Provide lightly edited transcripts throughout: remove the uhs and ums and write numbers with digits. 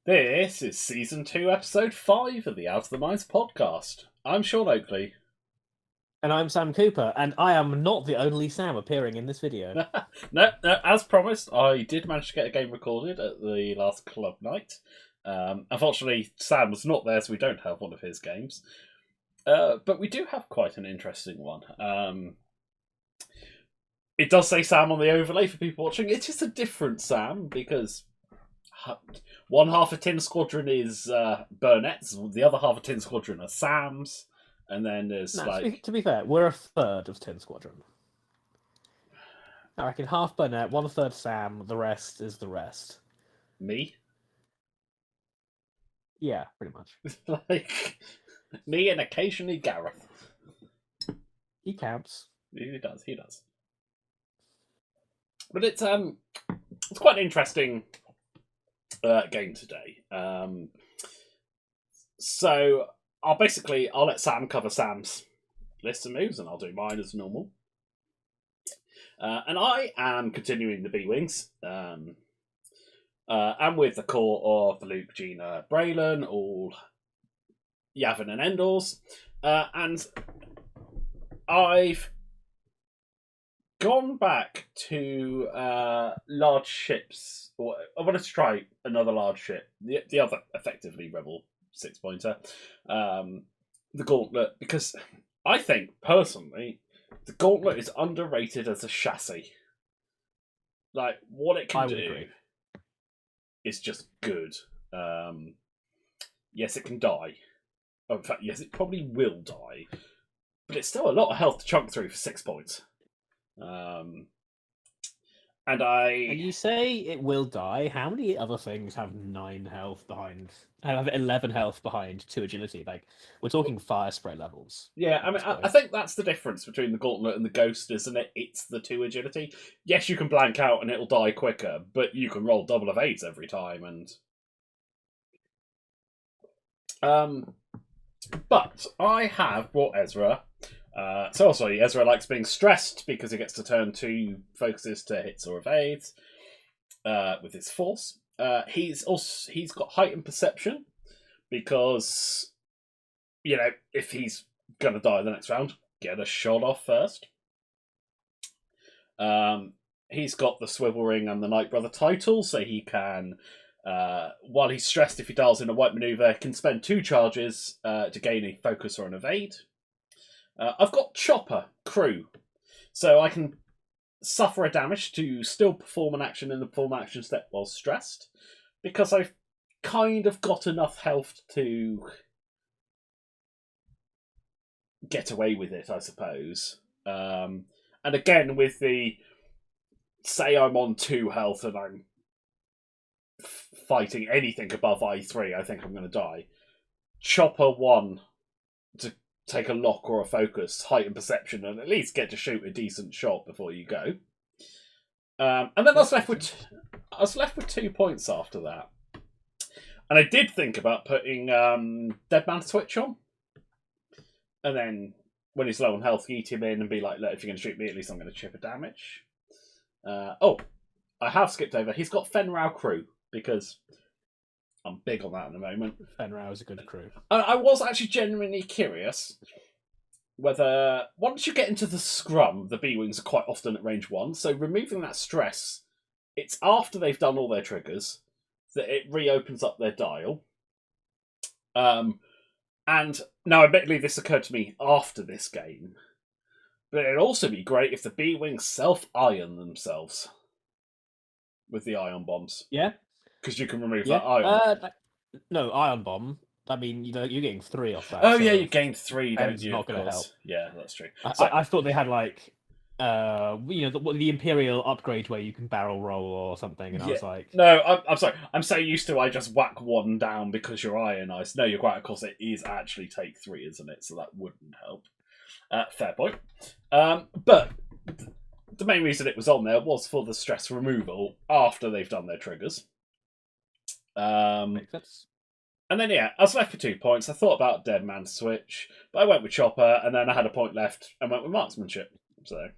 This is Season 2, Episode 5 of the Out of the Minds podcast. I'm Sean Oakley. And I'm Sam Cooper, and I am not the only Sam appearing in this video. No, as promised, I did manage to get a game recorded at the last club night. Unfortunately, Sam was not there, so we don't have one of his games. But we do have quite an interesting one. It does say Sam on the overlay for people watching. It is a different Sam, because one half of Tin Squadron is Burnett's, the other half of Tin Squadron are Sam's, and then there's to be fair, we're a third of Tin Squadron. I reckon half Burnett, 1/3 Sam, the rest is the rest. Me? Yeah, pretty much. Like, me and occasionally Gareth. He counts. He does. But it's quite an interesting game today. So I'll let Sam cover Sam's list of moves, and I'll do mine as normal. And I am continuing the B-Wings. And with the core of Luke, Gina, Braylon, all Yavin and Endors. And I've gone back to large ships. Or I wanted to try another large ship. The other, effectively, Rebel 6-pointer. The Gauntlet, because I think, personally, the Gauntlet is underrated as a chassis. Like, what it can do is just good. Yes, it can die. Oh, in fact, yes, it probably will die. But it's still a lot of health to chunk through for 6 points. And you say it will die. How many other things have 9 health behind? Have 11 health behind 2 agility. Like, we're talking fire spray levels. Yeah, I mean, I think that's the difference between the Gauntlet and the Ghost, isn't it? It's the 2 agility. Yes, you can blank out and it'll die quicker, but you can roll double of 8s every time. And but I have brought Ezra. So also, Ezra likes being stressed because he gets to turn 2 focuses to hits or evades with his force. He's got heightened perception because, you know, if he's gonna die the next round, get a shot off first. He's got the Swivel Ring and the Night Brother title, so he can, while he's stressed, if he dials in a white maneuver, can spend 2 charges to gain a focus or an evade. I've got Chopper Crew, so I can suffer a damage to still perform an action in the perform action step while stressed, because I've kind of got enough health to get away with it, I suppose. And again, with the, say I'm on 2 health and I'm fighting anything above I3, I think I'm going to die. Chopper 1 to take a lock or a focus, heighten perception, and at least get to shoot a decent shot before you go. And then I was left with 2 points after that. And I did think about putting Dead Man Switch on. And then when he's low on health, eat him in and be like, look, if you're going to shoot me, at least I'm going to chip a damage. I have skipped over. He's got Fenrau Crew, because I'm big on that at the moment. Fenrau is a good crew. I was actually genuinely curious whether, once you get into the scrum, the B-Wings are quite often at range 1, so removing that stress, it's after they've done all their triggers that it reopens up their dial. And now, admittedly, this occurred to me after this game, but it'd also be great if the B-Wings self-iron themselves with the ion bombs. Yeah. Because you can remove that ion. No, ion bomb. I mean, you're getting 3 off that. Oh, so yeah, you gained 3, don't you? Not going to help. Yeah, that's true. I thought they had, like, the Imperial upgrade where you can barrel roll or something, and I was like... No, I'm sorry. I'm so used to I just whack 1 down because you're ionized. No, you're right. Of course, it is actually take 3, isn't it? So that wouldn't help. Fair point. But the main reason it was on there was for the stress removal after they've done their triggers. Makes sense. And then, yeah, I was left with 2 points. I thought about Dead Man Switch, but I went with Chopper, and then I had a point left and went with Marksmanship. So,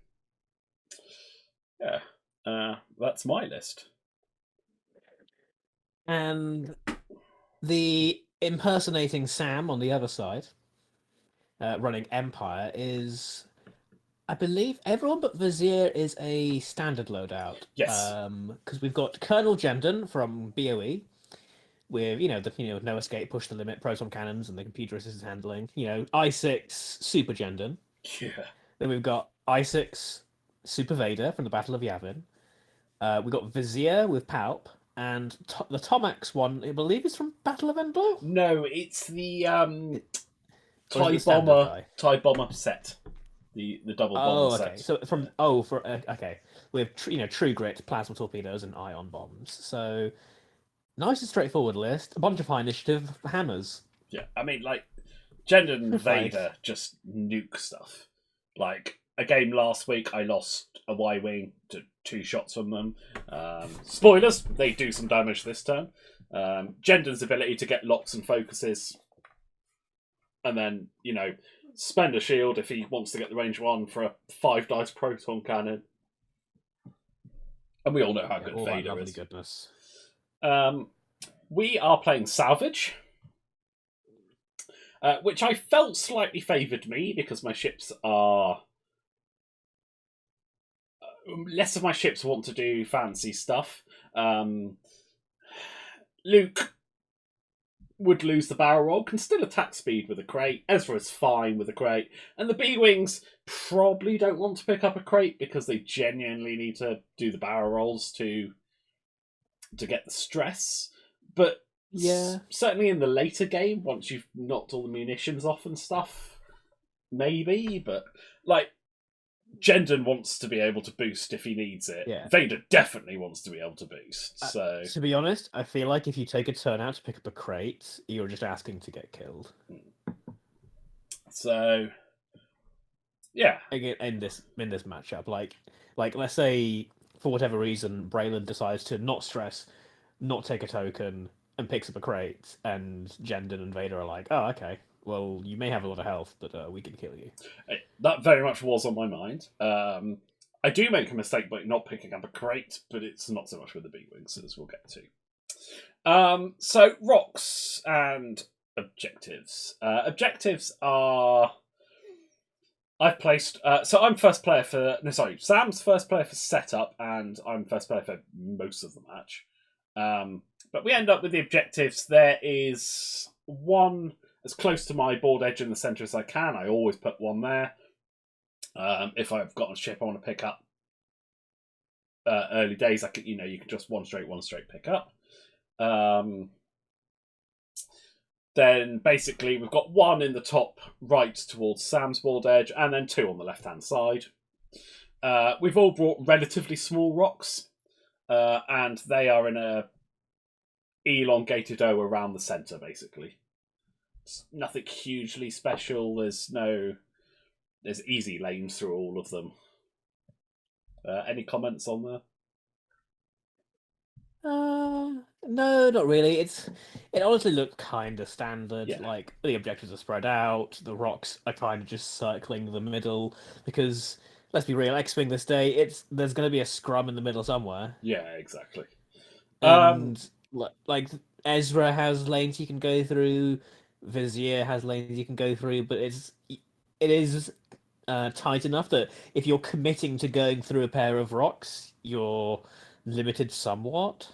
yeah, that's my list. And The impersonating Sam on the other side, running Empire, is, I believe, everyone but Vizier is a standard loadout. Yes. Because we've got Colonel Jendon from BOE with no escape, push the limit, proton cannons, and the computer assisted handling. I6 Super Jendon. Yeah. Then we've got I6 Super Vader from the Battle of Yavin. We've got Vizier with Palp, and the Tomax one, I believe, is from Battle of Endor. No, it's the Or is it TIE the standard guy? set. The double bomber Oh, okay. set. So okay, we have True Grit, plasma torpedoes, and ion bombs. So nice and straightforward list. A bunch of high initiative hammers. Yeah, I mean, like, Jendon and Like, Vader just nuke stuff. Like, a game last week, I lost a Y-Wing to 2 shots from them. Spoilers, they do some damage this turn. Jendon's ability to get locks and focuses, and then, spend a shield if he wants to get the range 1 for a 5 dice proton cannon. And we all know how good all that Vader lovely is. goodness. We are playing Salvage, which I felt slightly favoured me because my ships are... less of my ships want to do fancy stuff. Luke would lose the barrel roll, can still attack speed with a crate. Ezra's fine with a crate. And the B-Wings probably don't want to pick up a crate because they genuinely need to do the barrel rolls to get the stress. But Yeah. certainly in the later game, once you've knocked all the munitions off and stuff, maybe. But, like, Jendon wants to be able to boost if he needs it. Yeah. Vader definitely wants to be able to boost. So, To be honest, I feel like if you take a turn out to pick up a crate, you're just asking to get killed. So, yeah. In this matchup, like let's say for whatever reason, Braylon decides to not stress, not take a token, and picks up a crate, and Jendon and Vader are like, oh, okay, well, you may have a lot of health, but we can kill you. That very much was on my mind. I do make a mistake by not picking up a crate, but it's not so much with the B-Wings, as we'll get to. So, rocks and objectives. Objectives are... I've placed... so I'm first player for... No, sorry. Sam's first player for setup, and I'm first player for most of the match. But we end up with the objectives. There is one as close to my board edge in the centre as I can. I always put one there. If I've got a ship I want to pick up early days, I could, you can just one straight pick up. Then basically we've got one in the top right towards Sam's board edge, and then 2 on the left hand side. We've all brought relatively small rocks, and they are in a elongated O around the centre, basically. It's nothing hugely special. There's easy lanes through all of them. Any comments on there? No, not really. It honestly looked kind of standard. Yeah. Like, the objectives are spread out, the rocks are kind of just circling the middle, because let's be real, X-Wing this day, there's going to be a scrum in the middle somewhere. Yeah, exactly. And like Ezra has lanes you can go through, Vizier has lanes you can go through, but it is tight enough that if you're committing to going through a pair of rocks, you're limited somewhat.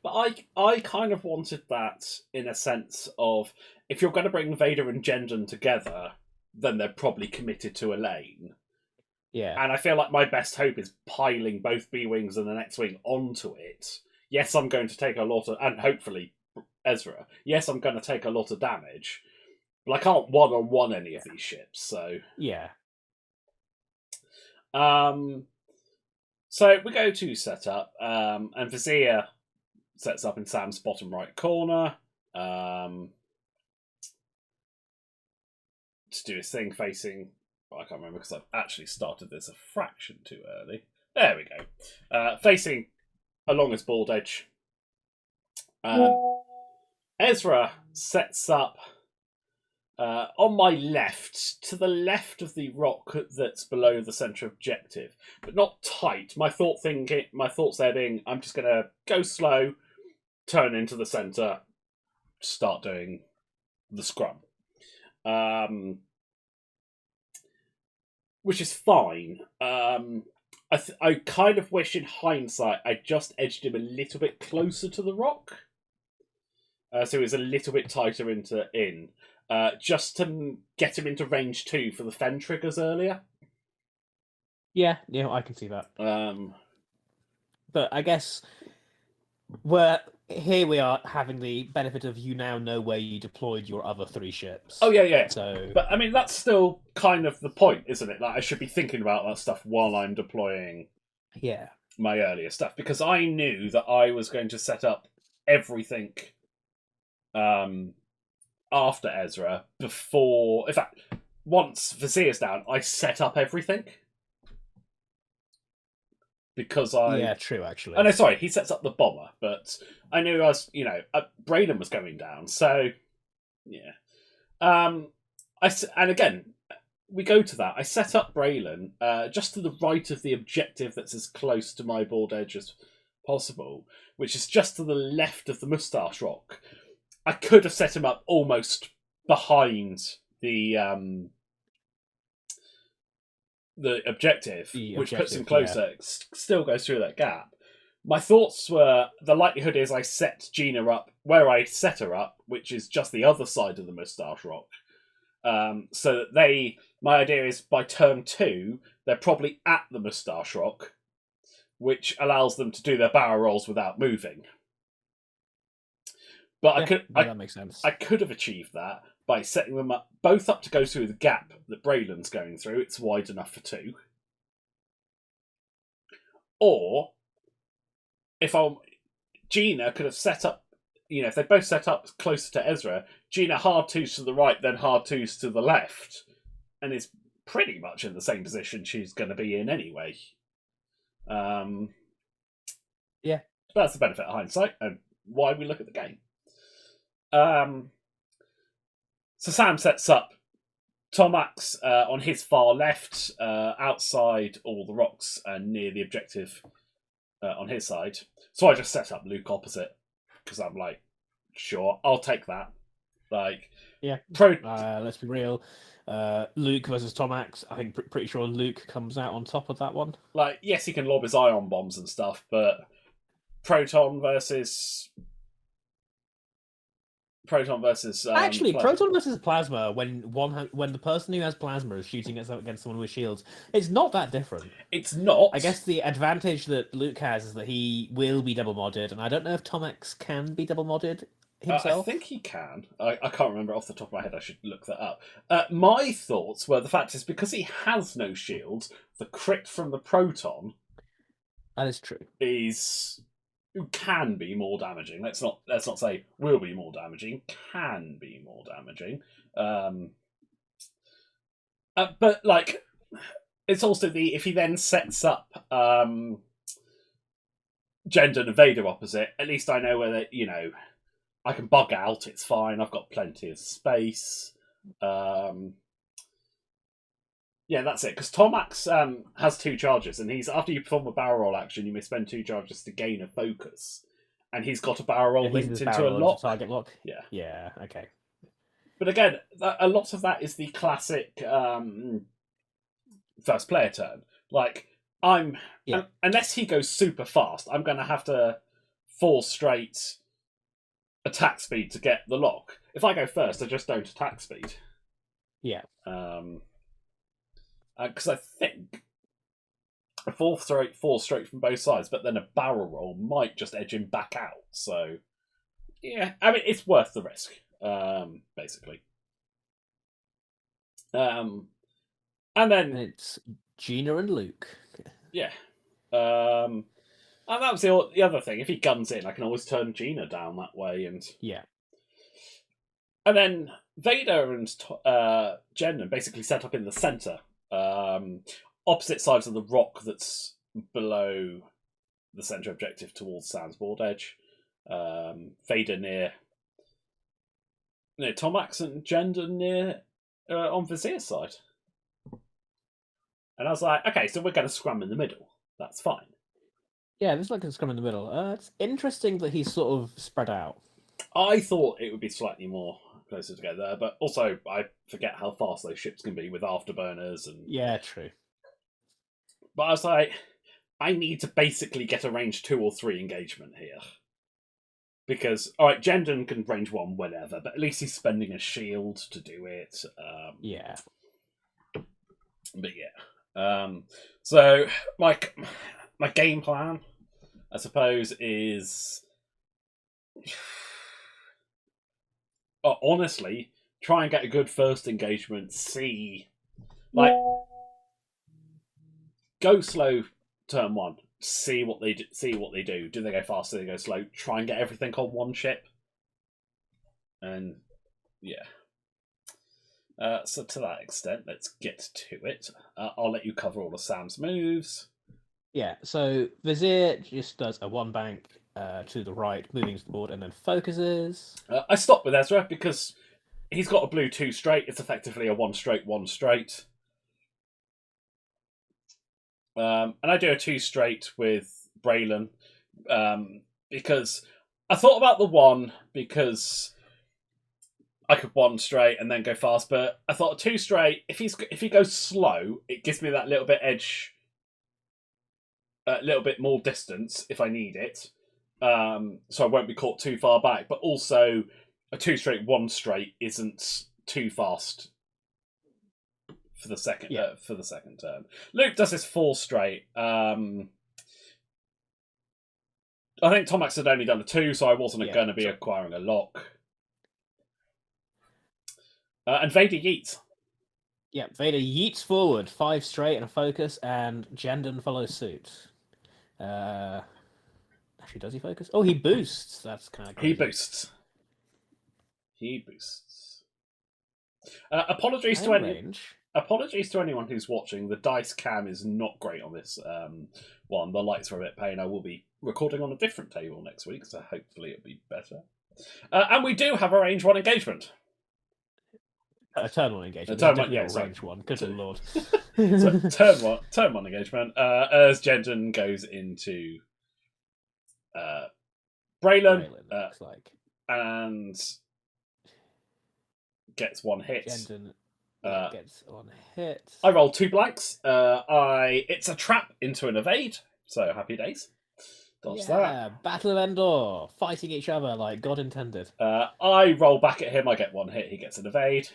But I kind of wanted that in a sense of, if you're going to bring Vader and Jendon together, then they're probably committed to a lane. Yeah. And I feel like my best hope is piling both B-Wings and an X-Wing onto it. Yes, I'm going to take a lot of... And hopefully Ezra. Yes, I'm going to take a lot of damage. But I can't one-on-one any of these ships, so... Yeah. So we go to setup, and Vizier sets up in Sam's bottom right corner to do his thing facing... I can't remember because I've actually started this a fraction too early. There we go. Facing along his board edge. Ezra sets up on my left, to the left of the rock that's below the centre objective, but not tight. My thoughts there being, I'm just going to go slow, turn into the centre, start doing the scrum. Which is fine. I kind of wish in hindsight I just edged him a little bit closer to the rock. So he was a little bit tighter in. Just to get him into range 2 for the Fen triggers earlier. Yeah, I can see that. But I guess here we are having the benefit of you now know where you deployed your other 3 ships. Oh yeah. So, but I mean that's still kind of the point, isn't it? Like I should be thinking about that stuff while I'm deploying. Yeah. My earlier stuff, because I knew that I was going to set up everything after Ezra before. In fact, once Vizier's down, I set up everything. Because yeah, true, actually. Oh no, sorry, he sets up the bomber, but I knew I was, Braylon was going down, so yeah. And again, we go to that. I set up Braylon just to the right of the objective that's as close to my board edge as possible, which is just to the left of the Moustache Rock. I could have set him up almost behind the objective, which puts him closer. Yeah. Still goes through that gap. My thoughts were the likelihood is I set Gina up where I set her up, which is just the other side of the Moustache Rock. So that my idea is by turn 2, they're probably at the Moustache Rock, which allows them to do their barrel rolls without moving. But that makes sense. I could have achieved that by setting them up both up to go through the gap that Braylon's going through. It's wide enough for 2. Or if Gina could have set up, if they both set up closer to Ezra, Gina hard 2s to the right, then hard 2s to the left, and is pretty much in the same position she's going to be in anyway. Yeah. That's the benefit of hindsight and why we look at the game. So Sam sets up Tomax on his far left, outside all the rocks and near the objective on his side. So I just set up Luke opposite because I'm like, sure, I'll take that. Like, yeah. Let's be real. Luke versus Tomax. I think pretty sure Luke comes out on top of that one. Like, yes, he can lob his ion bombs and stuff, but Proton versus actually plasma. Proton versus plasma when the person who has plasma is shooting against someone with shields, it's not that different. It's not. I guess the advantage that Luke has is that he will be double modded, and I don't know if Tomax can be double modded himself. I think he can. I can't remember off the top of my head. I should look that up. My thoughts were the fact is because he has no shields, the crit from the Proton. That is true. Can be more damaging. Let's not say will be more damaging. Can be more damaging. But like, it's also if he then sets up Jendon and Vader opposite. At least I know whether I can bug out. It's fine. I've got plenty of space. Yeah, that's it. Because Tomax has 2 charges, and after you perform a barrel roll action, you may spend 2 charges to gain a focus. And he's got a barrel roll linked into a lock. Target lock. Yeah. Yeah. Okay. But again, a lot of that is the classic first player turn. Like unless he goes super fast, I'm going to have to 4 straight attack speed to get the lock. If I go first, I just don't attack speed. Yeah. Because I think a 4 straight from both sides, but then a barrel roll might just edge him back out. So, yeah, I mean, it's worth the risk, basically. And then it's Gina and Luke. Yeah. And that was the other thing. If he guns in, I can always turn Gina down that way. And yeah. And then Vader and Jendon basically set up in the centre. Opposite sides of the rock that's below the centre objective towards Sam's board edge. Vader near Tomax and Jendon near on Vizier's side. And I was like, okay, so we're going to scrum in the middle. That's fine. Yeah, there's like a scrum in the middle. It's interesting that he's sort of spread out. I thought it would be slightly more closer together, but also I forget how fast those ships can be with afterburners and. Yeah, true. But I was like, I need to basically get a range 2 or 3 engagement here. Because, alright, Jendon can range 1 whenever, but at least he's spending a shield to do it. Yeah. But yeah. So, my game plan, I suppose, is. Honestly, try and get a good first engagement, see. Like, go slow turn 1. See what they do. Do they go fast? Do they go slow? Try and get everything on one ship. And yeah. So to that extent, let's get to it. I'll let you cover all of Sam's moves. Yeah, so Vizier just does a 1 bank to the right, moving to the board, and then focuses. I stopped with Ezra because he's got a blue 2 straight. It's effectively a 1 straight, 1 straight. And I do a 2 straight with Braylon because I thought about the 1 because I could 1 straight and then go fast, but I thought 2 straight. If he goes slow, it gives me that little bit edge, a little bit more distance if I need it, so I won't be caught too far back. But also, a 2 straight, 1 straight isn't too fast for the second turn. Luke does his 4 straight. I think Tomax had only done a 2, so I wasn't going to be acquiring a lock. And Vader yeets. Yeah, Vader yeets forward, 5 straight and a focus, and Jendon follows suit. Actually, does he focus? Oh, he boosts. That's kind of crazy. He boosts. Apologies to anyone who's watching. The dice cam is not great on this one. The lights are a bit pain. I will be recording on a different table next week, so hopefully it'll be better. And we do have a range 1 engagement. A turn 1 engagement. Range 1. Good lord. So turn 1 engagement. As Jendon goes into Braylon, looks like, and gets 1 hit. Jendon gets 1 hit. I roll 2 blanks. It's a trap into an evade. So happy days. Dodge that. Battle of Endor, fighting each other like God intended. I roll back at him. I get 1 hit. He gets an evade.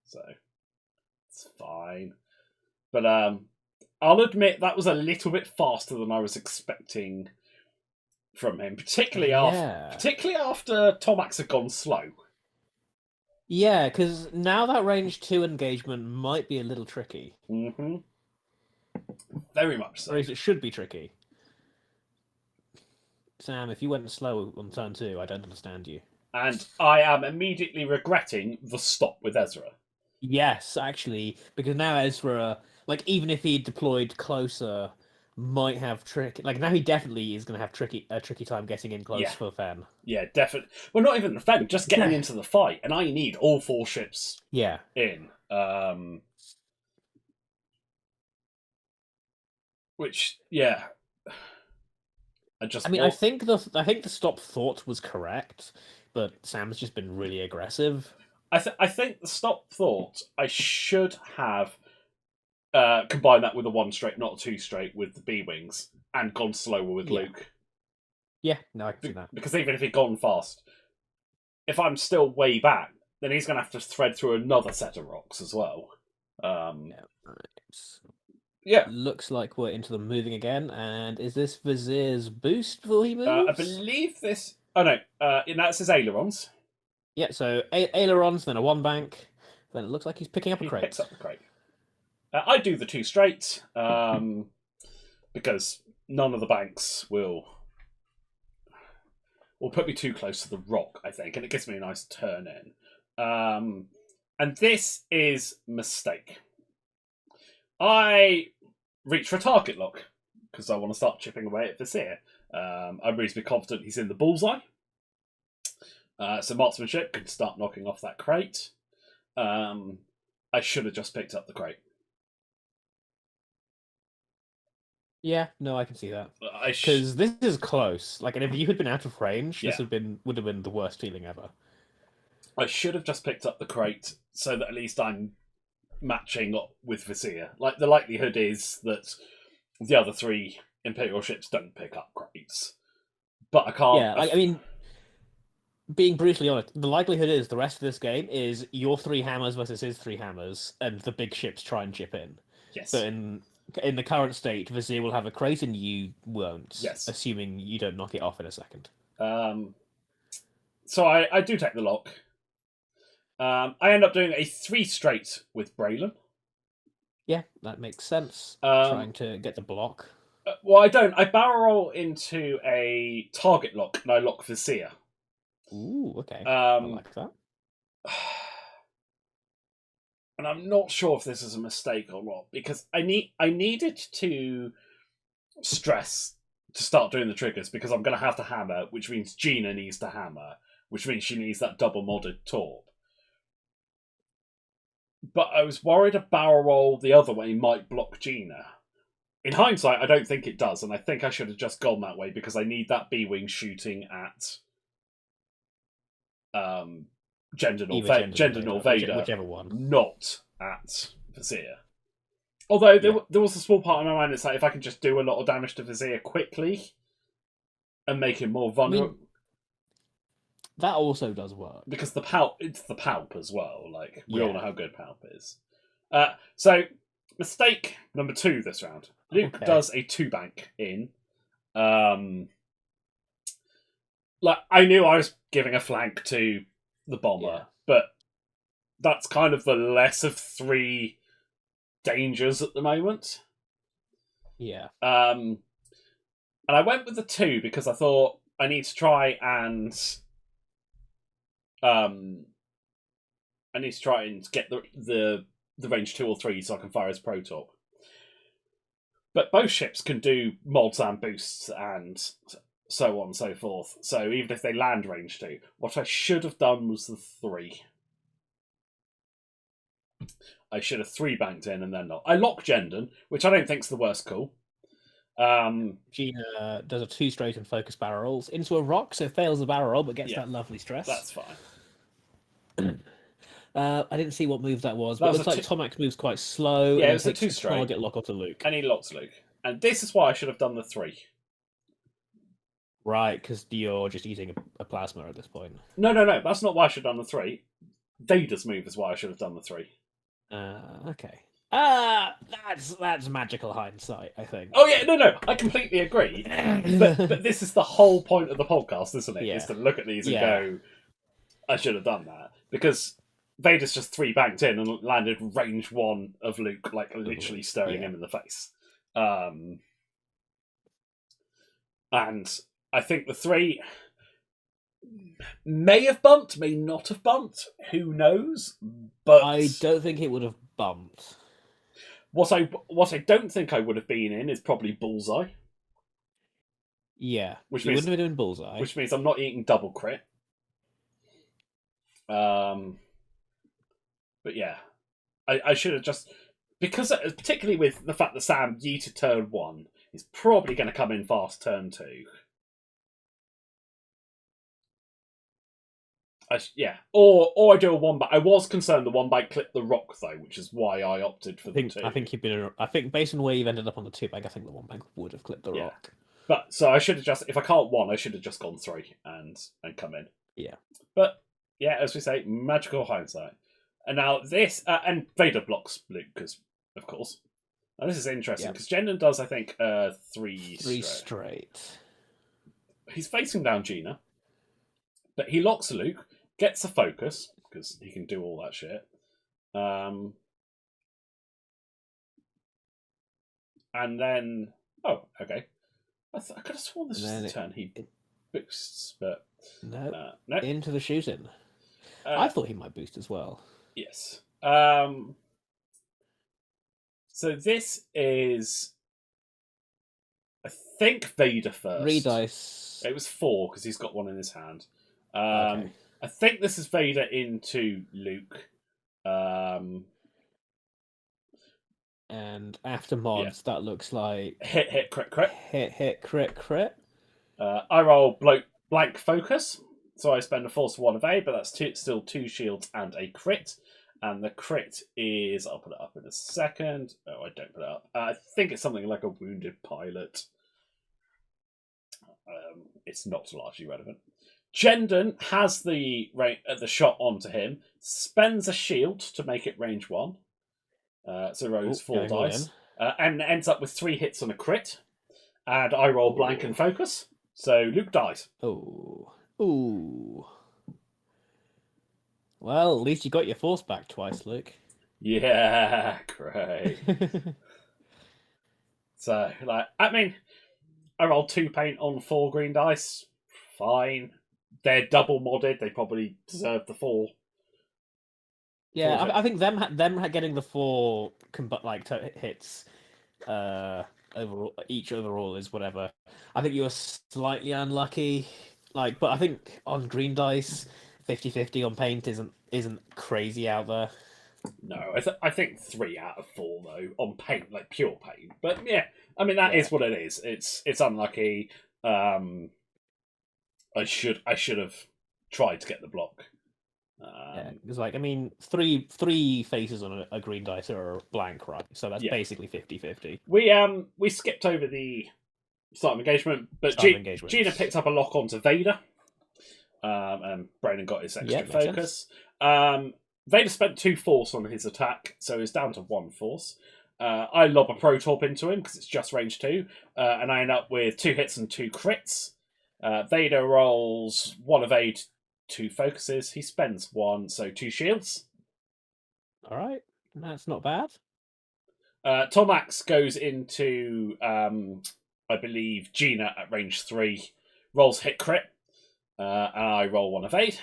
So it's fine. But I'll admit that was a little bit faster than I was expecting from him, particularly after Tomax had gone slow. Yeah, because now that range 2 engagement might be a little tricky. Mm-hmm. Very much so. Or at least it should be tricky. Sam, if you went slow on turn 2, I don't understand you. And I am immediately regretting the stop with Ezra. Yes, actually, because now Ezra, like, even if he deployed closer, might have now he definitely is going to have a tricky time getting in close for Fen. Yeah, definitely. Well, not even the Fen, just getting into the fight, and I need all 4 ships. In. Which, yeah. I think the stop thought was correct, but Sam's just been really aggressive. I think the stop thought I should have combined that with a 1 straight, not a 2 straight, with the B-wings, and gone slower with Luke. Yeah, no, I can see that. Because even if he'd gone fast, if I'm still way back, then he's going to have to thread through another set of rocks as well. Yeah. Looks like we're into the moving again, and is this Vizier's boost before he moves? I believe this... Oh, no. That's his ailerons. Yeah, so ailerons, then a 1 bank. Then it looks like he's picking up a crate. He picks up the crate. I do the 2 straight, because none of the banks will put me too close to the rock, I think, and it gives me a nice turn in. And this is mistake. I reach for a target lock because I want to start chipping away at Vizier. I'm reasonably confident he's in the bullseye. So marksmanship can start knocking off that crate. I should have just picked up the crate. Yeah, no, I can see that. I Because this is close. Like, and if you had been out of range, yeah, this would have been the worst feeling ever. I should have just picked up the crate so that at least I'm matching up with Vizier. Like the likelihood is that the other three Imperial ships don't pick up crates, but I can't. Yeah, like, I mean, being brutally honest, the likelihood is the rest of this game is your three hammers versus his three hammers, and the big ships try and chip in. But Yes, in the current state, Vizier will have a crate and you won't, yes. assuming you don't knock it off in a second. Um, so I do take the lock. I end up doing a 3 straight with Braylon. Yeah, that makes sense. Um, Trying to get the block. well, I don't. I barrel roll into a target lock and I lock Vizier. Ooh, okay. I Um, like that. and I'm not sure if this is a mistake or not because I needed to stress to start doing the triggers because I'm going to have to hammer, which means Gina needs to hammer, which means she needs that double modded torp. But I was worried a barrel roll the other way might block Gina. In hindsight, I don't think it does, and I think I should have just gone that way because I need that B-wing shooting at Either Jendon or Gender nor Vader, Vader, whichever one. not at Vizier. Although Yeah. there was a small part of my mind that's like if I can just do a lot of damage to Vizier quickly and make him more I vulnerable, mean, that also does work. because it's the palp as well. Like we all know Yeah. how good palp is. So mistake number 2 this round. Luke Okay. does a 2 bank in. Like I knew I was giving a flank to the bomber, Yeah. but that's kind of the less of 3 dangers at the moment. Yeah. And I went with the 2 because I thought I need to try and get the range 2 or 3 so I can fire his protorp. But both ships can do mods and boosts and so on and so forth. So even if they land range 2, what I should have done was the 3. I should have 3 banked in and then not. I lock Jendon, which I don't think's the worst call. Gina does a 2 straight and focus barrel rolls into a rock, so fails the barrel roll, but gets Yeah, that lovely stress. that's fine. I didn't see what move that was, That but was it looks like Tomax moves quite slow Yeah, and it was a takes 2 a straight. target lock off of Luke. And he locks Luke. And this is why I should have done the 3. Right, because you're just using a plasma at this point. No, that's not why I should have done the 3. Vader's move is why I should have done the 3. Okay. That's magical hindsight, I think. Oh yeah, no, I completely agree. but this is the whole point of the podcast, isn't it? Yeah. Is to look at these and go, I should have done that. Because Vader's just 3 banked in and landed range 1 of Luke, like literally staring him in the face. And I think the 3 may have bumped, may not have bumped. Who knows? But I don't think it would have bumped. what I don't think I would have been in is probably Bullseye. Yeah, Which you means, wouldn't have been doing Bullseye. Which means I'm not eating double crit. But yeah, I should have just, because particularly with the fact that Sam yeeted turn 1 is probably going to come in fast turn 2. Or I do a 1 bite. I was concerned the 1 bite clipped the rock though, which is why I opted for the 2. I think you've been. I think based on where you've ended up on the 2 bank, I think the 1 bank would have clipped the rock. But so I should have just, if I can't 1, I should have just gone 3 and come in. Yeah. But yeah, as we say, magical hindsight. And now this, and Vader blocks Luke, because of course. Now this is interesting because Jendon does, I think, 3 straight. He's facing down Gina, but he locks Luke, gets a focus because he can do all that shit. And then, oh, okay. I could have sworn this was the turn he boosts, but no, no. Into the shooting. I thought he might boost as well. Yes. So this is, I think, Vader first. 3 dice. It was 4 because he's got 1 in his hand. Okay. I think this is Vader into Luke. And after mods, that looks like hit, crit, crit. Hit, crit, crit. I roll blank focus, so I spend a force of 1 evade, but that's still 2 shields and a crit. And the crit is, I'll put it up in a second. Oh, I don't put it up. I think it's something like a wounded pilot. It's not largely relevant. Jendon has the shot onto him, spends a shield to make it range 1. So rolls 4 dice, and ends up with 3 hits and a crit. And I roll blank and focus. So Luke dies. Oh. Ooh. Well, at least you got your force back twice, Luke. Yeah, great. So, I mean, I rolled 2 paint on 4 green dice. Fine. They're double modded. They probably deserve the 4. Yeah, I think them getting the 4 hits overall, each overall is whatever. I think you were slightly unlucky, but I think on green dice, 50-50 on paint isn't crazy out there. No, I think 3 out of 4 though on paint, like pure paint. But yeah, I mean that is what it is. It's unlucky. I should have tried to get the block. It's like, I mean, three faces on a green dice are blank, right? So that's basically 50-50. We skipped over the start of engagement, but Gina picked up a lock onto Vader, and Brandon got his extra focus. Vader spent 2 force on his attack, so he's down to 1 force. I lob a Protorp into him because it's just range 2, and I end up with 2 hits and 2 crits. Vader rolls 1 evade, 2 focuses. He spends 1, so 2 shields. All right, that's not bad. Tomax goes into, I believe, Gina at range 3, rolls hit crit, and I roll 1 evade.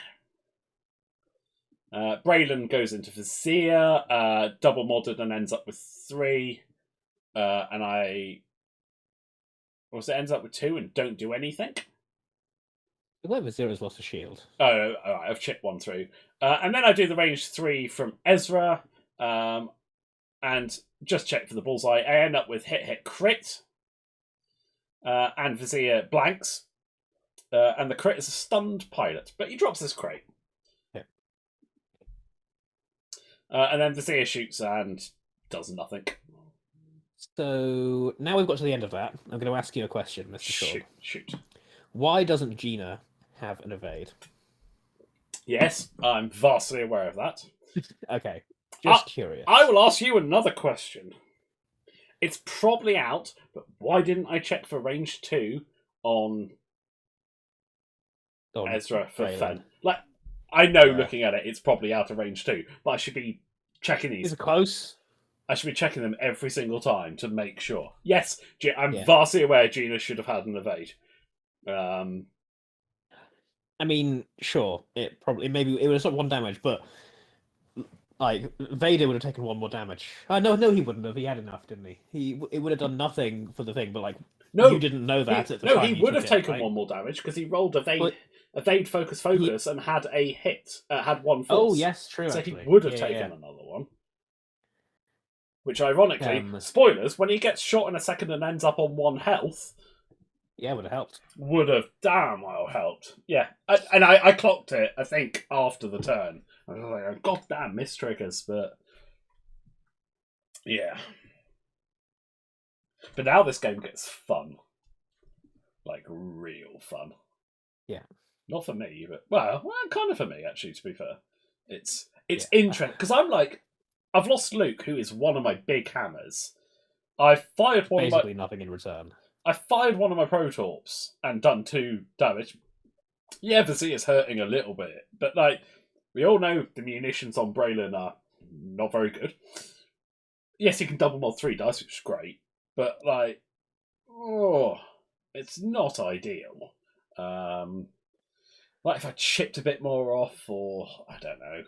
Braylon goes into Vizier, double modded and ends up with 3, and I ends up with 2 and don't do anything. Well, Vizier has lost a shield. Oh, all right, I've chipped 1 through, and then I do the range 3 from Ezra, and just check for the bullseye. I end up with hit crit, and Vizier blanks, and the crit is a stunned pilot, but he drops this crate. And then Vizier shoots and does nothing. So now we've got to the end of that. I'm going to ask you a question, Mr. Shaw. Shoot. Why doesn't Gina have an evade? Yes, I'm vastly aware of that. Okay, just curious. I will ask you another question. It's probably out, but why didn't I check for range 2 on Ezra for Fen? Like, I know looking at it, it's probably out of range 2, but I should be checking these. Is it close? I should be checking them every single time to make sure. Yes, I'm vastly aware Gina should have had an evade. I mean, sure, it would have stopped 1 damage, but like Vader would have taken 1 more damage. No, he wouldn't have. He had enough, didn't he? It would have done nothing for the thing, but like you didn't know that at the time. No, he would have taken 1 more damage because he rolled evade focus, and had a hit. Had 1 force. Oh yes, true. So he would have taken another one. Which, ironically, spoilers, when he gets shot in a second and ends up on 1 health... Yeah, would have helped. Would have damn well helped. Yeah. And I clocked it, I think, after the turn. I was like, goddamn, missed triggers, but... Yeah. But now this game gets fun. Like, real fun. Yeah. Not for me, but... Well, kind of for me, actually, to be fair. It's interesting, because I'm like... I've lost Luke, who is one of my big hammers. I fired one Basically nothing in return. I fired one of my Protorps and done 2 damage. Yeah, Vizier's hurting a little bit, but like we all know the munitions on Braylon are not very good. Yes, he can double mod 3 dice, which is great, but like, it's not ideal. Like if I chipped a bit more off, or I don't know.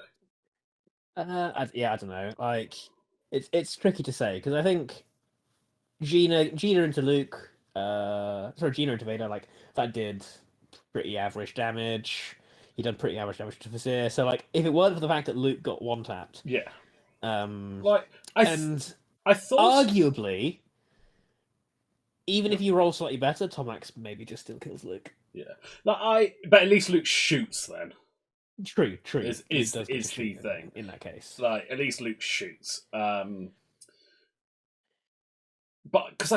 I don't know. Like, it's tricky to say because I think Gina into Luke, Gina into Vader, like that did pretty average damage. He done pretty average damage to Vizier. So like, if it weren't for the fact that Luke got 1 tapped, yeah, I I thought, arguably, even if you roll slightly better, Tomax maybe just still kills Luke. yeah, but at least Luke shoots then. True. Is Luke does get is to the shoot thing. in that case. Like, at least Luke shoots. But because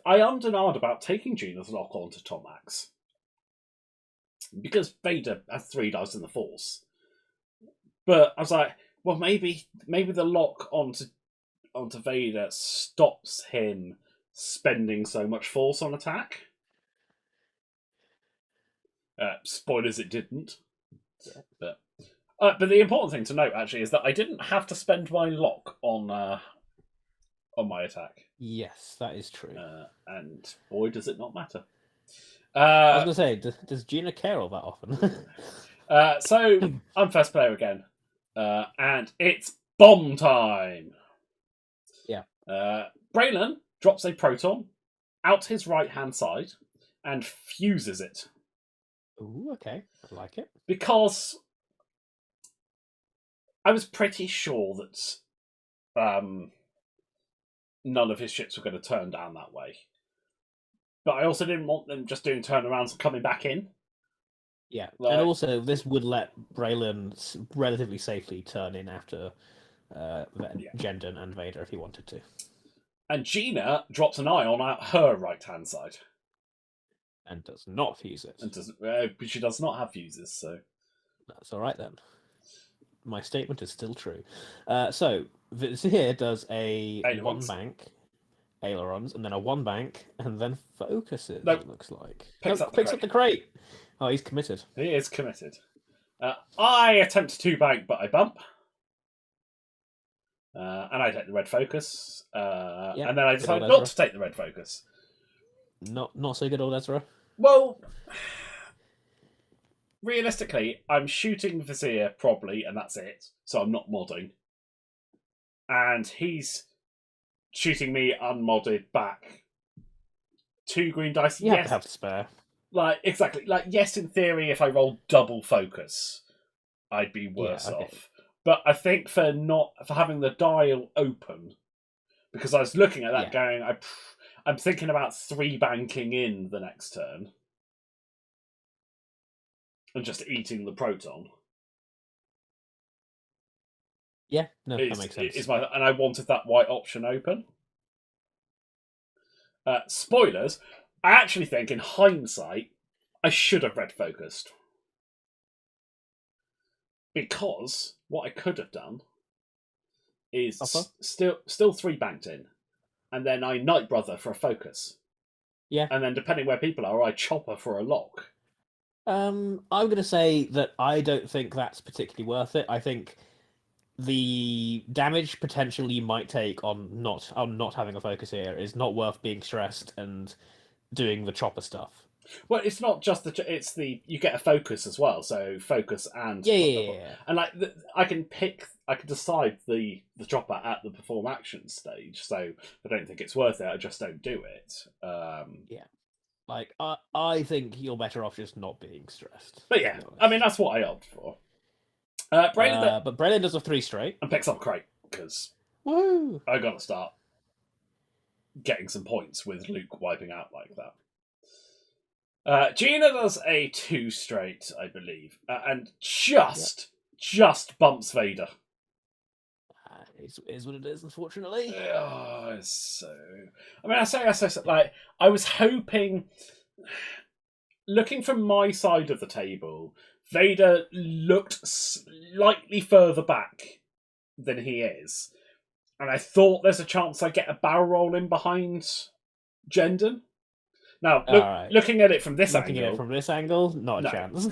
I ummed and ahed about taking Gina's lock onto Tomax because Vader has 3 dice in the Force. But I was like, well, maybe the lock onto Vader stops him spending so much Force on attack. Spoilers, it didn't. Yeah. But the important thing to note actually is that I didn't have to spend my lock on my attack. Yes, that is true. And boy, does it not matter. I was going to say, does Gina care all that often? So I'm first player again, and it's bomb time. Yeah. Braylon drops a proton out his right hand side and fuses it. Ooh, okay, I like it. Because I was pretty sure that none of his ships were going to turn down that way. But I also didn't want them just doing turnarounds and coming back in. Yeah, and also this would let Braylon relatively safely turn in after Jendon and Vader if he wanted to. And Gina drops an ion out her right-hand side. And does not fuse it. But she does not have fuses, so... That's all right, then. My statement is still true. So, Vizier does a ailerons. 1 bank, ailerons, and then a 1 bank, and then focuses, nope. It looks like. Picks up the crate. Oh, he's committed. He is committed. I attempt to 2 bank, but I bump. And I take the red focus. And then I decide not to take the red focus. Not so good, old Ezra. Well, realistically, I'm shooting Vizier probably, and that's it. So I'm not modding. And he's shooting me unmodded back. 2 green dice. You have to spare. Like, exactly. Like, yes, in theory, if I roll double focus, I'd be worse off. But I think for having the dial open, because I was looking at that going, I'm thinking about 3 banking in the next turn and just eating the proton. Yeah, no, that makes sense. And I wanted that white option open. Spoilers, I actually think in hindsight, I should have red focused. Because what I could have done is still 3 banked in. And then I Night Brother for a focus. Yeah. And then depending where people are, I Chopper for a lock. I'm going to say that I don't think that's particularly worth it. I think the damage potential you might take on not having a focus here is not worth being stressed and doing the Chopper stuff. Well, it's not just you get a focus as well, so focus and and like I can decide the Chopper at the perform action stage, so I don't think it's worth it. I just don't do it. Like I think you're better off just not being stressed. But yeah, I mean that's what I opt for. But Braylon does a 3 straight and picks up a crate because I got to start getting some points with Luke wiping out like that. Gina does a 2 straight, I believe, and just bumps Vader. Is what it is, unfortunately. Oh, it's so. I mean, I say like I was hoping, looking from my side of the table, Vader looked slightly further back than he is, and I thought there's a chance I get a barrel roll in behind Jendon. Now, looking at it from this angle, not a chance.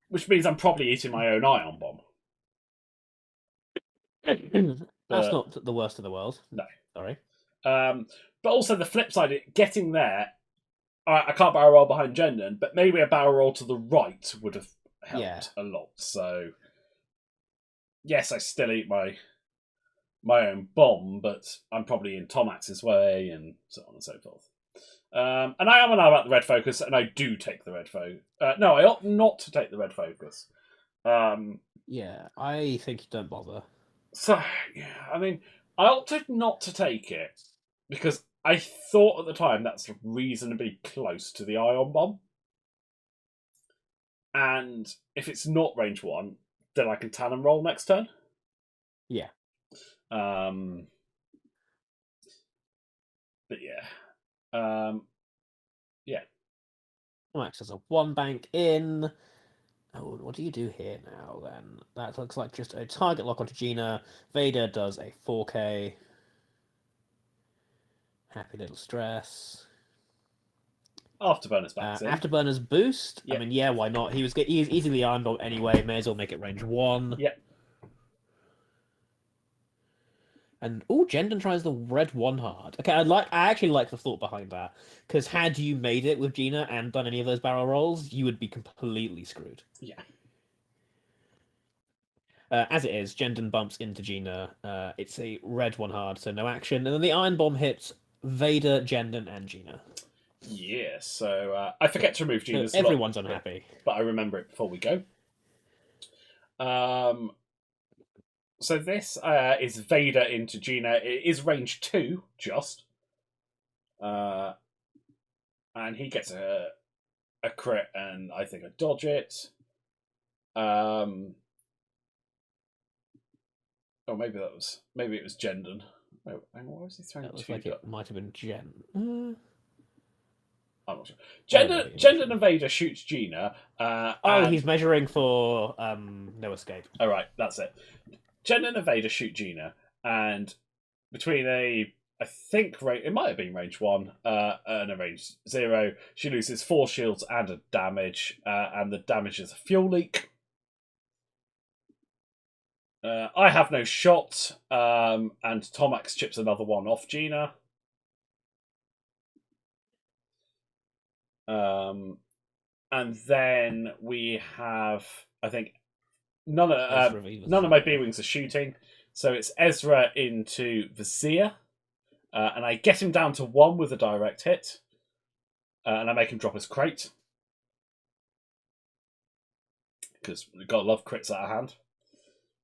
Which means I'm probably eating my own ion bomb. That's not the worst in the world. No. Sorry. But also the flip side, getting there, I can't barrel roll behind Jendon, but maybe a barrel roll to the right would have helped a lot. So, yes, I still eat my own bomb, but I'm probably in Tomax's way and so on and so forth. And I am about the red focus, and I do take the red focus. No, I opt not to take the red focus. Yeah, I think you don't bother. So, yeah, I mean, I opted not to take it because I thought at the time that's reasonably close to the ion bomb. And if it's not range 1, then I can Talon roll next turn. Yeah. But yeah. Yeah. Max has a 1 bank in. Oh, what do you do here now then? That looks like just a target lock onto Gina. Vader does a 4K. Happy little stress. Afterburners back in. Afterburners boost. Yep. I mean, yeah, why not? He's easily Iron Bomb anyway. May as well make it range 1. Yep. And Jendon tries the red 1 hard. Okay, I actually like the thought behind that, because had you made it with Gina and done any of those barrel rolls, you would be completely screwed. Yeah. As it is, Jendon bumps into Gina. It's a red 1 hard, so no action. And then the Iron Bomb hits Vader, Jendon, and Gina. Yeah, so I forget to remove Gina's So everyone's unhappy. But I remember it before we go. So this is Vader into Gina. It is range 2, just. And he gets a crit, and I think I dodge it. Oh, maybe it was Jendon. Oh, hang on, why was he throwing That looks 2? like it might have been Jen. I'm not sure. Jendon and Vader shoots Gina. He's measuring for no escape. All right, that's it. Jendon and Vader shoot Gina, and between I think it might have been range 1 and a range 0, she loses 4 shields and a damage, and the damage is a fuel leak. I have no shot, and Tomax chips another 1 off Gina. And then we have, I think, none of my B-Wings are shooting, so it's Ezra into Vizier, and I get him down to 1 with a direct hit, and I make him drop his crate, because we've got to love crits out of hand.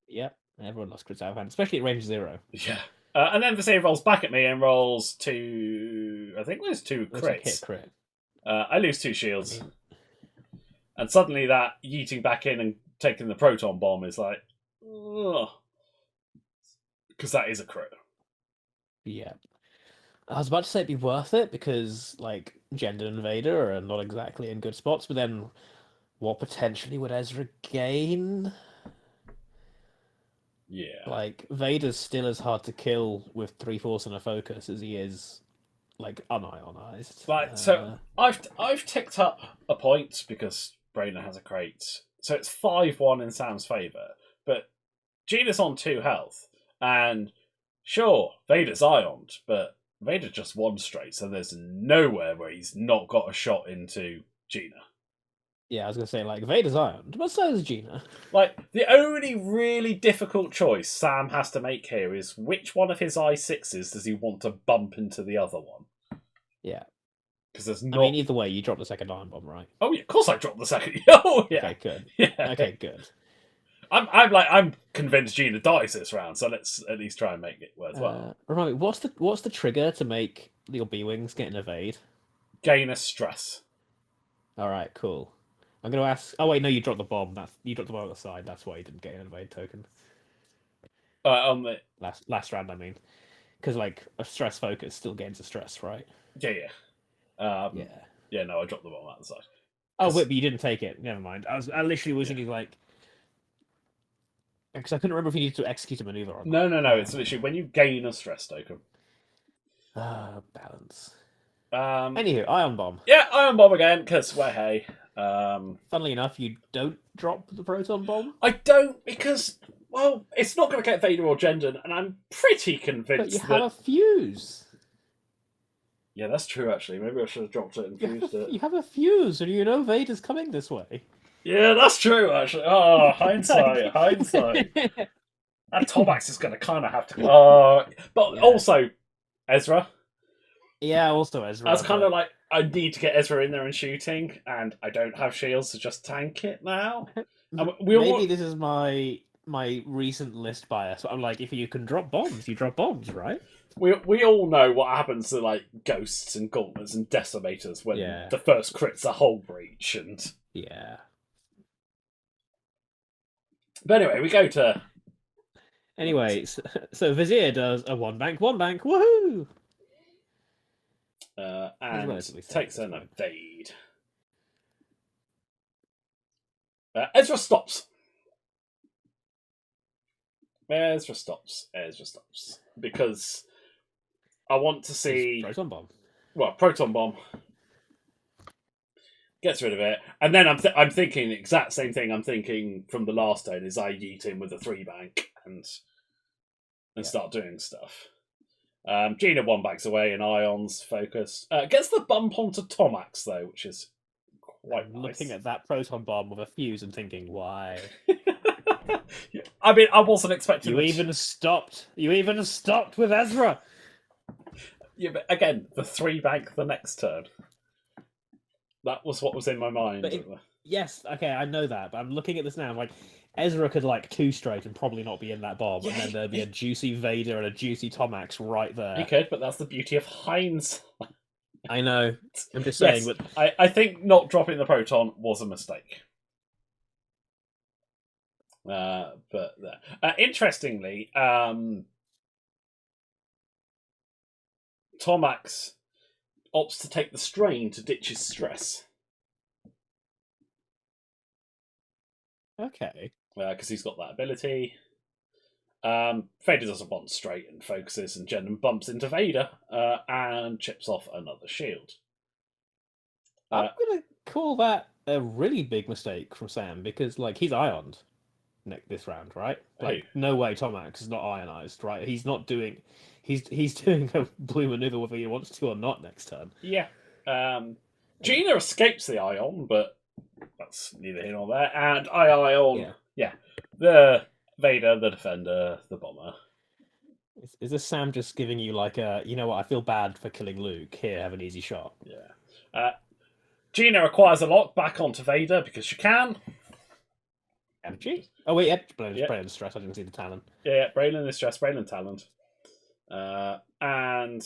Yep, everyone loves crits out of hand, especially at range 0. Yeah. And then Vizier rolls back at me and rolls 2... I think there's 2 crits. Hit crit. I lose 2 shields. And suddenly that yeeting back in and taking the proton bomb is like... Because that is a crit. Yeah. I was about to say it'd be worth it, because, like, Jendon and Vader are not exactly in good spots, but then what potentially would Ezra gain? Yeah. Like, Vader's still as hard to kill with 3 force and a focus as he is, like, unionized. Like, so I've ticked up a point because Brainer has a crate. So it's 5-1 in Sam's favour. But Gina's on 2 health. And sure, Vader's ioned, but Vader just 1 straight, so there's nowhere where he's not got a shot into Gina. Yeah, I was going to say, like, Vader's ioned, but so is Gina. Like, the only really difficult choice Sam has to make here is which one of his I6s does he want to bump into the other one? Yeah. Because there's not... I mean, either way, you drop the second iron bomb, right? Oh, yeah, of course I dropped the second. Oh, yeah. Okay, good. Yeah. Okay, good. I'm convinced Gina dies this round, so let's at least try and make it worthwhile. Remind me, what's the trigger to make your B-Wings get an evade? Gain a stress. Alright, cool. I'm going to ask... Oh, wait, no, you dropped the bomb. You dropped the bomb at the side. That's why you didn't get an evade token. On the... Last round, I mean. Because, like, a stress focus still gains a stress, right? Yeah. Yeah, no, I dropped the bomb at the side. Oh, wait, but you didn't take it. Never mind. I literally was thinking, like... Because I couldn't remember if you needed to execute a maneuver or not. No. It's literally when you gain a stress token. Balance. Anywho, Ion Bomb. Yeah, Ion Bomb again, because, well, hey. Funnily enough, you don't drop the Proton Bomb? I don't, because, well, it's not going to get Vader or Jendon, and I'm pretty convinced But you have a fuse. Yeah, that's true, actually. Maybe I should have dropped it and fused it. You have a fuse, and you know Vader's coming this way. Yeah, that's true, actually. Oh, hindsight. And Tomax is going to kind of have to... also, Ezra. Yeah, also Ezra. I was kind of like, I need to get Ezra in there and shooting, and I don't have shields to just tank it now. Maybe this is my my recent list bias. I'm like, if you can drop bombs, you drop bombs, right? We all know what happens to like ghosts and gauntlets and decimators when Yeah. the first crit's a hull breach and. Yeah. But anyway, we go to. Anyway, so Vizier does a one bank, woohoo! And relatively safe takes at this an point. evade. Ezra stops. Ezra stops. Because I want to see. Proton bomb. Well, proton bomb gets rid of it, and then I'm thinking the exact same thing. I'm thinking from the last turn is I yeet him with a 3 bank and start doing stuff. Gina 1 banks away and Ion's focused. Gets the bump onto Tomax though, which is quite nice. Looking at that proton bomb with a fuse and thinking, why? I mean, I wasn't expecting You even stopped with Ezra. Yeah, but again, the 3 bank the next turn. That was what was in my mind. Yes, okay, I know that, but I'm looking at this now. I'm like, Ezra could like 2 straight and probably not be in that bomb, and then there'd be a juicy Vader and a juicy Tomax right there. He could, but that's the beauty of hindsight. I know. I'm just saying, yes, but I think not dropping the proton was a mistake. But interestingly, Tomax opts to take the strain to ditch his stress. Okay. Because he's got that ability. Vader does a bond straight and focuses, and Jennen bumps into Vader and chips off another shield. I'm gonna call that a really big mistake from Sam because, like, he's ioned this round, right? Like, no way Tomax is not ionized, right? He's not doing. He's doing a blue maneuver whether he wants to or not next turn. Yeah. Gina escapes the ion, but that's neither here nor there. And I ion. Yeah. The Vader, the defender, the bomber. Is this Sam just giving you like a, you know what, I feel bad for killing Luke. Here, have an easy shot. Yeah. Gina acquires a lock back onto Vader because she can. Can she? Oh wait, yeah, Braylon's stress. I didn't see the talent. Yeah, Braylon is stress, Braylon talent. And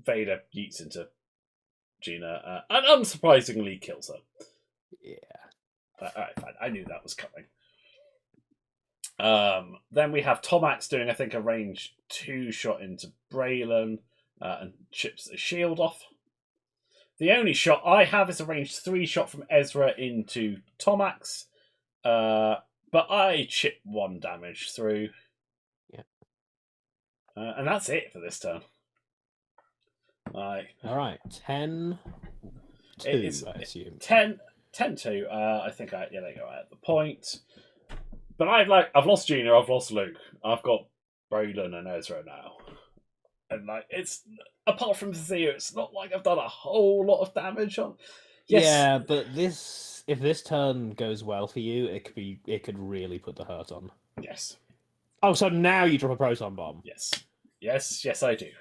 Vader yeets into Gina and unsurprisingly kills her. Yeah. Alright, fine. I knew that was coming. Then we have Tomax doing, I think, a range 2 shot into Braylon and chips a shield off. The only shot I have is a range 3 shot from Ezra into Tomax, but I chip 1 damage through. Yeah. And that's it for this turn. Alright, 10-2, I assume. 10-2. I think they go at the point. But I've lost Gina, I've lost Luke, I've got Braylon and Ezra now, and like it's apart from Zio, it's not like I've done a whole lot of damage on. Yes. Yeah, but if this turn goes well for you, it could really put the hurt on. Yes. Oh, so now you drop a proton bomb. Yes, I do.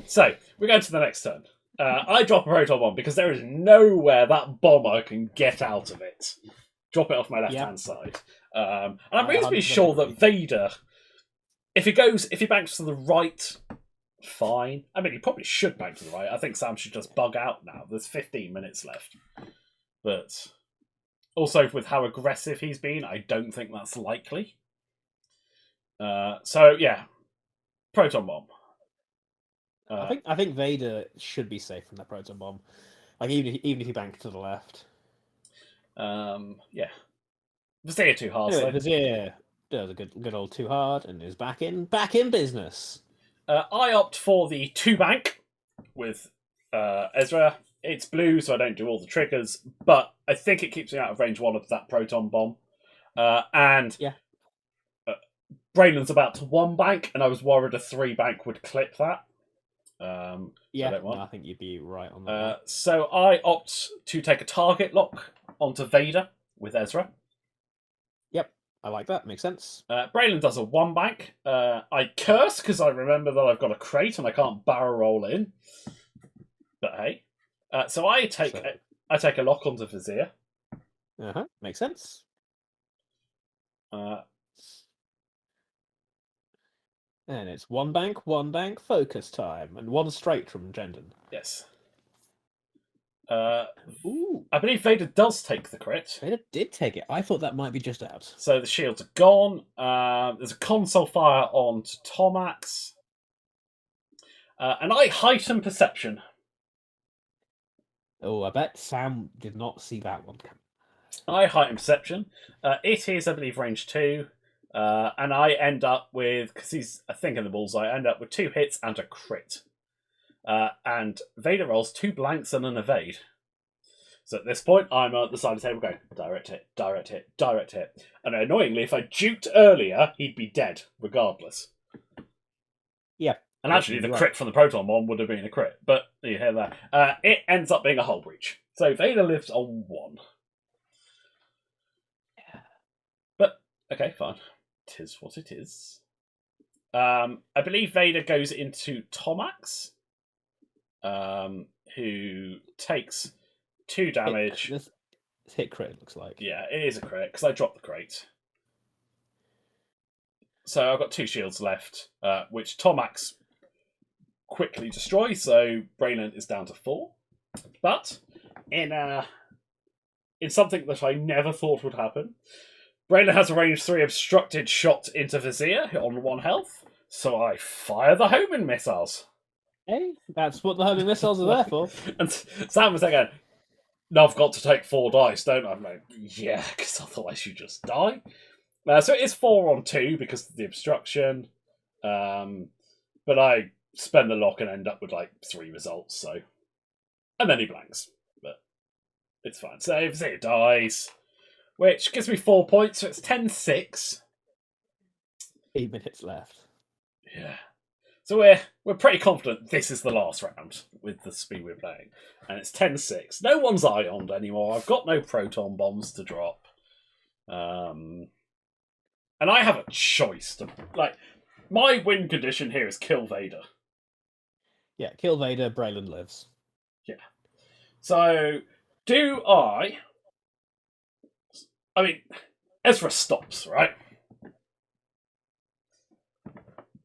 So we go to the next turn. I drop a proton bomb because there is nowhere that bomber can get out of it. Drop it off my left-hand side. And I'm reasonably sure that Vader, if he banks to the right, fine. I mean, he probably should bank to the right. I think Sam should just bug out now. There's 15 minutes left. But also, with how aggressive he's been, I don't think that's likely. So, yeah. Proton bomb. I think Vader should be safe from that proton bomb. Like, even if he banked to the left. Yeah. Vizier too hard. Anyway, Vizier does a good old too hard and is back in business. I opt for the 2 bank with Ezra. It's blue, so I don't do all the triggers, but I think it keeps me out of range 1 of that proton bomb. And Braylon's about to 1 bank, and I was worried a 3 bank would clip that. I think you'd be right on that. So I opt to take a target lock onto Vader with Ezra. Yep, I like that. Makes sense. Braylon does a 1 bank. I curse because I remember that I've got a crate and I can't barrel roll in. But hey, so I take a lock onto Vizier. Makes sense. And it's one bank, focus time, and one straight from Jendon. Yes. Ooh. I believe Vader does take the crit. Vader did take it. I thought that might be just out. So the shields are gone. There's a console fire on to Tomax. And I heighten perception. Oh, I bet Sam did not see that one coming. I heighten perception. It is, I believe, range 2. And I end up with, because he's a thing in the bullseye, I end up with 2 hits and a crit. And Vader rolls 2 blanks and an evade. So at this point, I'm at the side of the table going, direct hit, direct hit, direct hit. And annoyingly, if I juked earlier, he'd be dead, regardless. Yeah. And actually, the crit from the Proton Bomb would have been a crit. But you hear that. It ends up being a hull breach. So Vader lives on 1. But, okay, fine. It is what it is. I believe Vader goes into Tomax, who takes 2 damage. This hit crit, looks like. Yeah, it is a crit, because I dropped the crate. So I've got 2 shields left, which Tomax quickly destroys, so Braylon is down to 4. But, in something that I never thought would happen, Braylon has a range 3 obstructed shot into Vizier on 1 health, so I fire the homing missiles. Hey, that's what the homing missiles are there for. And Sam was like, no, I've got to take 4 dice, don't I? I'm like, yeah, because otherwise you just die. So it is 4 on 2 because of the obstruction. But I spend the lock and end up with like 3 results, so. And then he blanks. But it's fine. So it dies, which gives me 4 points, so it's 10-6. 8 minutes left. Yeah. So we're pretty confident this is the last round with the speed we're playing. And it's 10-6. No one's ioned anymore. I've got no proton bombs to drop. And I have a choice to, like, my win condition here is kill Vader. Yeah, kill Vader, Braylon lives. Yeah. So do I mean, Ezra stops, right?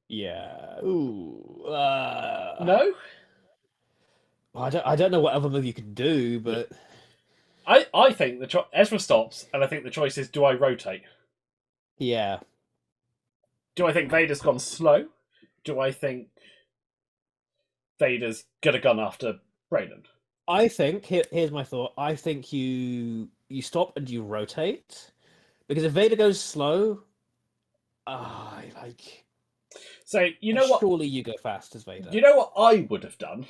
Yeah. Ooh. No? I don't know what other move you can do, but I think Ezra stops, and I think the choice is: do I rotate? yeah. Do I think Vader's gone slow? Do I think Vader's gonna gun after Braylon? I think here's my thought. I think you stop and you rotate, because if Vader goes slow, So you know what? Surely you go fast as Vader. You know what I would have done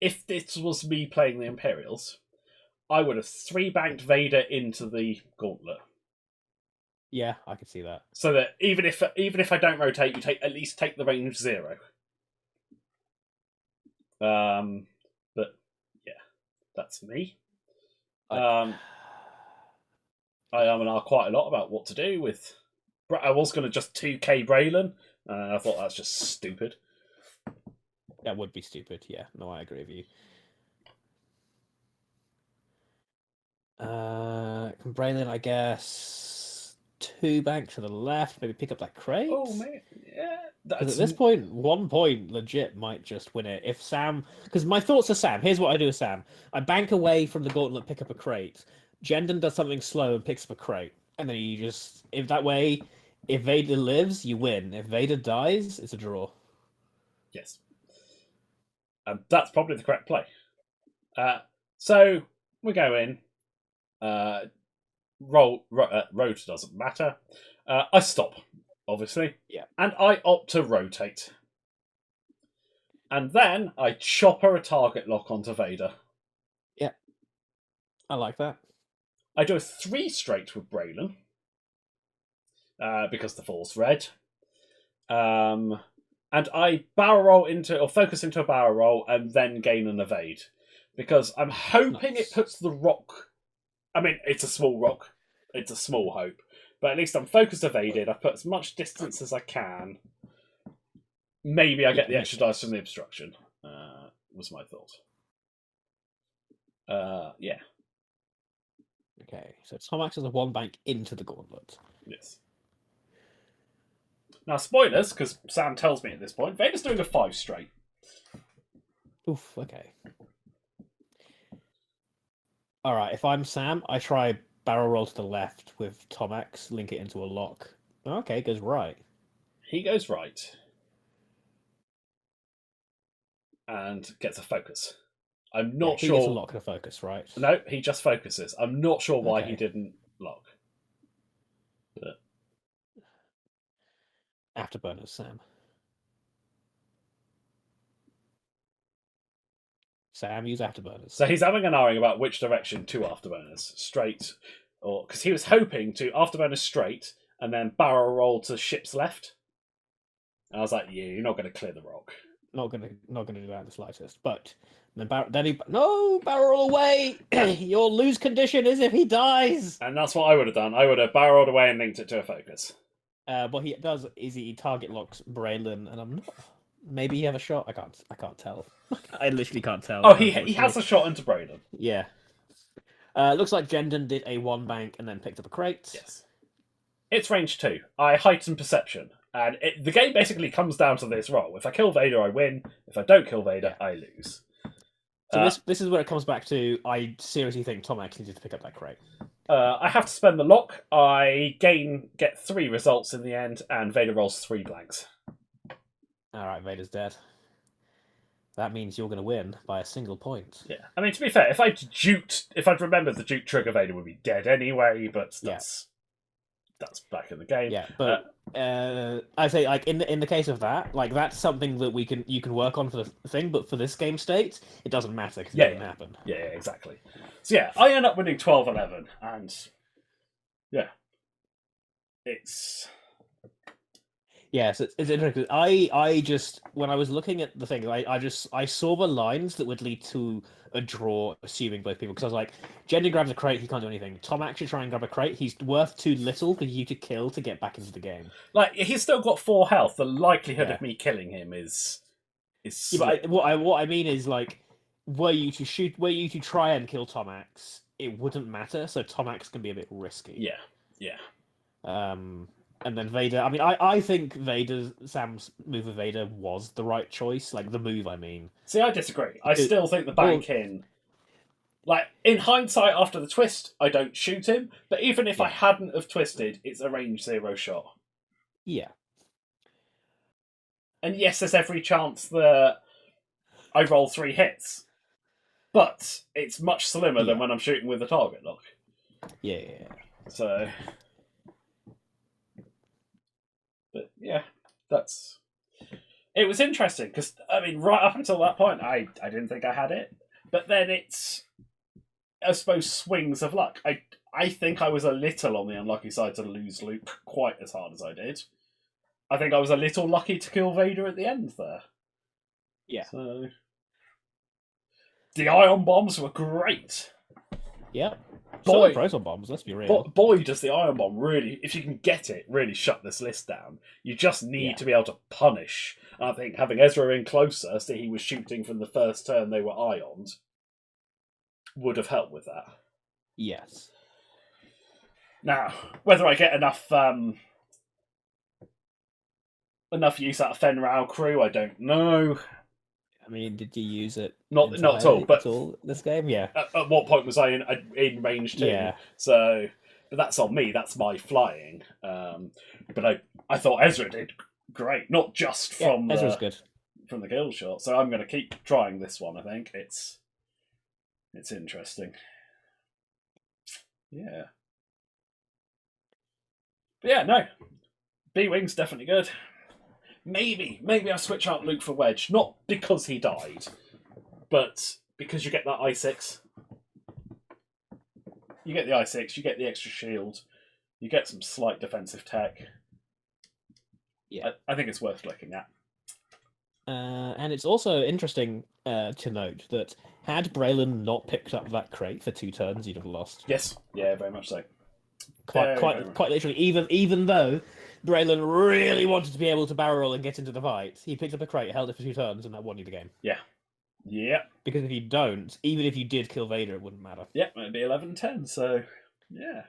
if this was me playing the Imperials? I would have 3-banked Vader into the gauntlet. Yeah, I could see that. So that even if I don't rotate, you at least take the range 0. But yeah, that's me. I know quite a lot about what to do with. I was going to just 2k Braylon, and I thought that's just stupid. That would be stupid. Yeah, no, I agree with you. Braylon, I guess 2 bank to the left, maybe pick up that crate. Oh man, yeah. Because at this point, 1 point legit might just win it. If Sam, because my thoughts are Sam. Here's what I do with Sam: I bank away from the gauntlet, pick up a crate. Jendon does something slow and picks up a crate, and then you just if Vader lives, you win. If Vader dies, it's a draw. Yes, and that's probably the correct play. So we go in. Road doesn't matter. I stop, obviously. Yeah. And I opt to rotate. And then I chopper a target lock onto Vader. Yeah. I like that. I do a 3 straight with Braylon. Because the 4's red. And I barrel roll focus into a barrel roll and then gain an evade. Because I'm hoping it puts the rock. I mean, it's a small rock. It's a small hope. But at least I'm focused evaded. I've put as much distance as I can. Maybe I get the extra dice from the obstruction. Was my thought. Yeah. Okay, so Tomax is a 1 bank into the gauntlet. Yes. Now, spoilers, because Sam tells me at this point, Vader's doing a 5 straight. Oof, okay. Alright, if I'm Sam, I try barrel roll to the left with Tomax, link it into a lock. Okay, goes right. He goes right. And gets a focus. I'm not he sure. gets a lock and a focus, right? No, he just focuses. I'm not sure why he didn't lock. But... Afterburners, Sam. Sam, use afterburners. So he's having an arguing about which direction to afterburners. Straight, or... Because he was hoping to afterburners straight, and then barrel roll to ship's left. And I was like, yeah, you're not going to clear the rock. Not gonna do that in the slightest. But then he barrel away. Your lose condition is if he dies. And that's what I would have done. I would have barreled away and linked it to a focus. What he does is he target locks Braylon, and I'm not. Maybe he have a shot. I can't tell. I literally can't tell. Oh, he has a shot into Braylon. Yeah. Looks like Jendon did a 1 bank and then picked up a crate. Yes. It's range 2. I heighten perception. And the game basically comes down to this roll. If I kill Vader, I win. If I don't kill Vader, I lose. So this is where it comes back to, I seriously think Tomax needed to pick up that crate. I have to spend the lock. I get 3 results in the end, and Vader rolls 3 blanks. Alright, Vader's dead. That means you're going to win by a single point. Yeah. I mean, to be fair, if I'd remembered the Duke trigger, Vader would be dead anyway, but that's back in the game. Yeah, but I say, like, in the case of that, like, that's something that you can work on for the thing, but for this game state, it doesn't matter because it doesn't happen. Yeah, exactly. So yeah, I end up winning 12-11, and yeah, it's... Yes, it's interesting. I just, when I was looking at the thing, I saw the lines that would lead to a draw, assuming both people, because I was like, Jendon grabs a crate, he can't do anything. Tomax should try and grab a crate, he's worth too little for you to kill to get back into the game. Like, he's still got 4 health. The likelihood of me killing him is yeah, but what I mean is, like, were you to try and kill Tomax, it wouldn't matter, so Tomax can be a bit risky. Yeah. And then Vader, I mean, I think Sam's move of Vader was the right choice. Like, the move, I mean. See, I disagree. I still think the bank in... Like, in hindsight, after the twist, I don't shoot him. But even if I hadn't have twisted, it's a range 0 shot. Yeah. And yes, there's every chance that I roll 3 hits. But it's much slimmer than when I'm shooting with a target lock. Yeah. So... But yeah, it was interesting because, I mean, right up until that point, I didn't think I had it. But then it's, I suppose, swings of luck. I think I was a little on the unlucky side to lose Luke quite as hard as I did. I think I was a little lucky to kill Vader at the end there. Yeah. So the ion bombs were great. Yeah. Boy, proton bombs, let's be real. Boy, does the ion bomb really, if you can get it, really shut this list down. You just need to be able to punish. And I think having Ezra in closer, so he was shooting from the first turn they were ioned, would have helped with that. Yes. Now, whether I get enough use out of Fen Rao crew, I don't know. I mean, did you use it? Not at all. But this game, yeah. At what point was I in range 2? Yeah. So, but that's on me. That's my flying. But I thought Ezra did great, not just from Ezra's good from the kill shot. So I'm going to keep trying this one. I think it's interesting. Yeah. But yeah, no. B-Wing's definitely good. Maybe I switch out Luke for Wedge, not because he died, but because you get that I6. You get the I6, you get the extra shield, you get some slight defensive tech. Yeah, I think it's worth looking at. And it's also interesting to note that had Braylon not picked up that crate for 2 turns, you'd have lost. Yes, yeah, very much so. Quite literally, even though Braylon really wanted to be able to barrel and get into the fight, he picked up a crate, held it for 2 turns, and that won you the game. Yeah. Because if you don't, even if you did kill Vader, it wouldn't matter. Yeah, it'd be 11-10, so Yeah.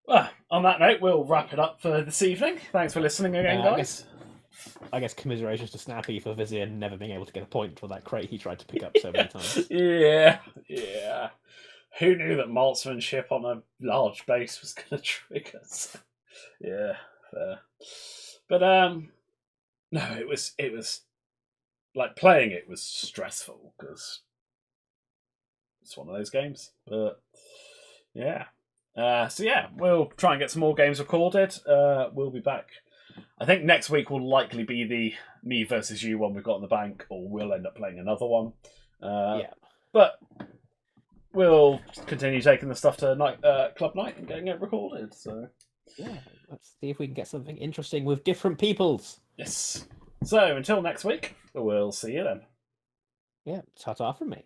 Well, on that note, we'll wrap it up for this evening. Thanks for listening again, guys. I guess commiserations to Snappy for Vizier never being able to get a point for that crate he tried to pick up so many times. Yeah. Who knew that marksmanship on a large base was going to trigger? Yeah, fair. But no, it was like playing it was stressful because it's one of those games. But yeah. So yeah, we'll try and get some more games recorded. We'll be back. I think next week will likely be the me versus you one we've got in the bank, or we'll end up playing another one. Yeah. But we'll continue taking the stuff to club night and getting it recorded. So yeah, let's see if we can get something interesting with different peoples. Yes. So until next week, we'll see you then. Yeah, ta-ta from me.